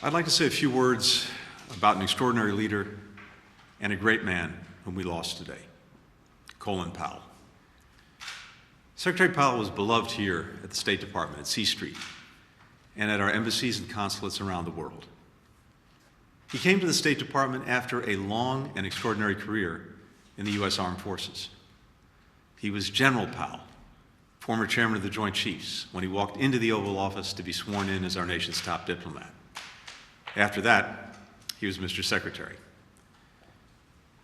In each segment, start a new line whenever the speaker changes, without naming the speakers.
I'd like to say a few words about an extraordinary leader and a great man whom we lost today, Colin Powell. Secretary Powell was beloved here at the State Department at C Street and at our embassies and consulates around the world. He came to the State Department after a long and extraordinary career in the U.S. Armed Forces. He was General Powell, former chairman of the Joint Chiefs, when he walked into the Oval Office to be sworn in as our nation's top diplomat. After that, he was Mr. Secretary.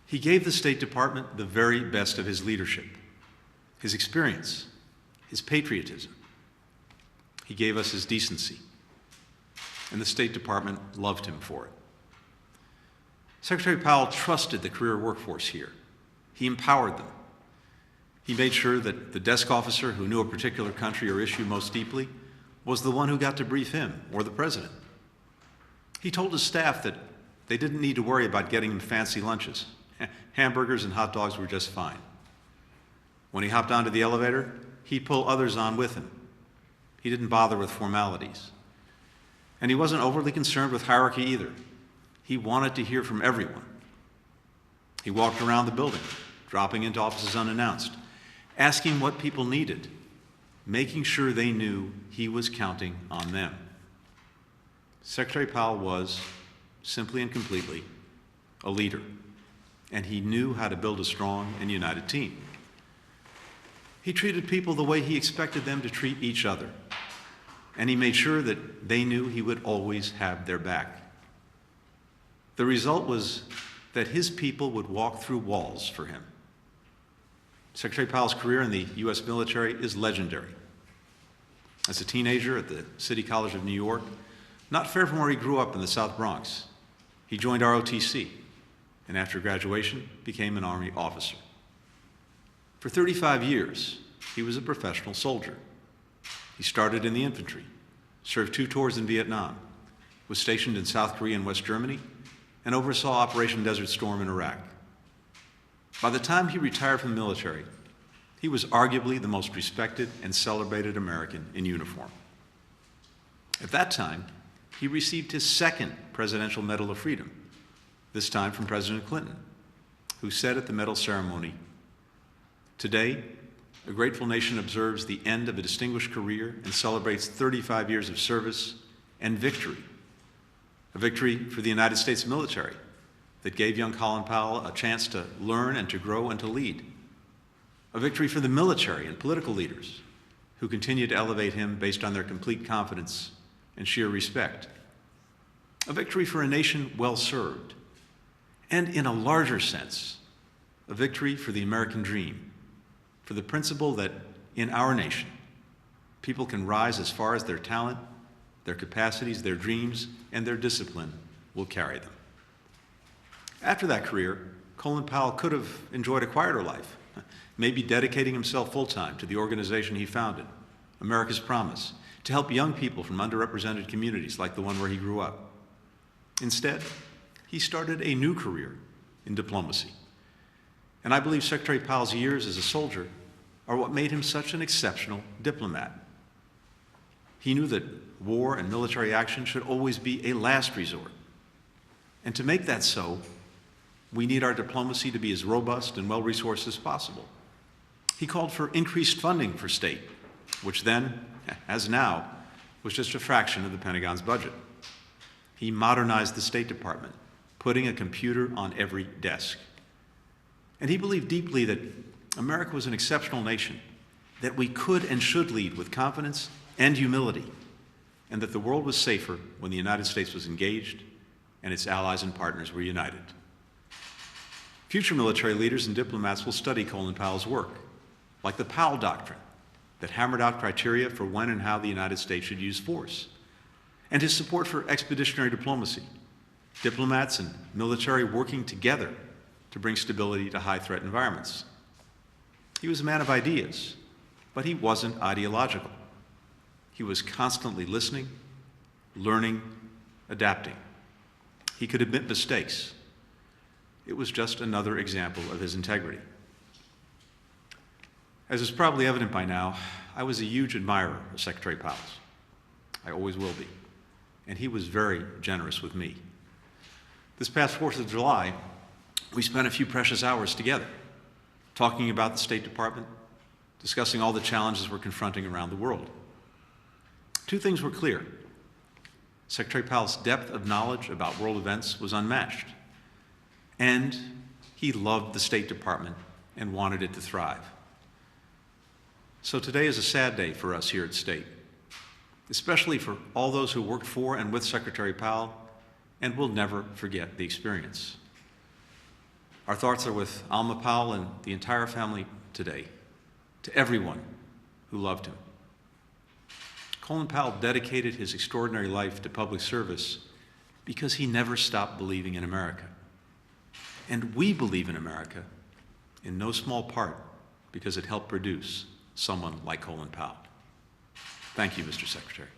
He gave the State Department the very best of his leadership, his experience, his patriotism. He gave us his decency, and the State Department loved him for it. Secretary Powell trusted the career workforce here. He empowered them. He made sure that the desk officer who knew a particular country or issue most deeply was the one who got to brief him or the president. He told his staff that they didn't need to worry about getting him fancy lunches. Hamburgers and hot dogs were just fine. When he hopped onto the elevator, he'd pull others on with him. He didn't bother with formalities. And he wasn't overly concerned with hierarchy either. He wanted to hear from everyone. He walked around the building, dropping into offices unannounced, asking what people needed, making sure they knew he was counting on them. Secretary Powell was, simply and completely, a leader, and he knew how to build a strong and united team. He treated people the way he expected them to treat each other, and he made sure that they knew he would always have their back. The result was that his people would walk through walls for him. Secretary Powell's career in the U.S. military is legendary. As a teenager at the City College of New York, not far from where he grew up in the South Bronx, he joined ROTC, and after graduation, became an Army officer. For 35 years, he was a professional soldier. He started in the infantry, served 2 tours in Vietnam, was stationed in South Korea and West Germany, and oversaw Operation Desert Storm in Iraq. By the time he retired from the military, he was arguably the most respected and celebrated American in uniform. At that time, he received his 2nd Presidential Medal of Freedom, this time from President Clinton, who said at the medal ceremony, "Today, a grateful nation observes the end of a distinguished career and celebrates 35 years of service and victory. A victory for the United States military that gave young Colin Powell a chance to learn and to grow and to lead. A victory for the military and political leaders who continue to elevate him based on their complete confidence and sheer respect. A victory for a nation well served. And in a larger sense, a victory for the American dream, for the principle that in our nation, people can rise as far as their talent, their capacities, their dreams, and their discipline will carry them." After that career, Colin Powell could have enjoyed a quieter life, maybe dedicating himself full-time to the organization he founded, America's Promise, to help young people from underrepresented communities like the one where he grew up. Instead, he started a new career in diplomacy. And I believe Secretary Powell's years as a soldier are what made him such an exceptional diplomat. He knew that war and military action should always be a last resort. And to make that so, we need our diplomacy to be as robust and well-resourced as possible. He called for increased funding for state, which then, as now, was just a fraction of the Pentagon's budget. He modernized the State Department, putting a computer on every desk. And he believed deeply that America was an exceptional nation, that we could and should lead with confidence and humility, and that the world was safer when the United States was engaged and its allies and partners were united. Future military leaders and diplomats will study Colin Powell's work, like the Powell Doctrine, that hammered out criteria for when and how the United States should use force, and his support for expeditionary diplomacy, diplomats and military working together to bring stability to high-threat environments. He was a man of ideas, but he wasn't ideological. He was constantly listening, learning, adapting. He could admit mistakes. It was just another example of his integrity. As is probably evident by now, I was a huge admirer of Secretary Powell's. I always will be. and he was very generous with me. This past 4th of July, we spent a few precious hours together, talking about the State Department, discussing all the challenges we're confronting around the world. Two things were clear. Secretary Powell's depth of knowledge about world events was unmatched, and he loved the State Department and wanted it to thrive. So today is a sad day for us here at State, especially for all those who worked for and with Secretary Powell and will never forget the experience. Our thoughts are with Alma Powell and the entire family today, to everyone who loved him. Colin Powell dedicated his extraordinary life to public service because he never stopped believing in America. And we believe in America in no small part because it helped produce someone like Colin Powell. Thank you, Mr. Secretary.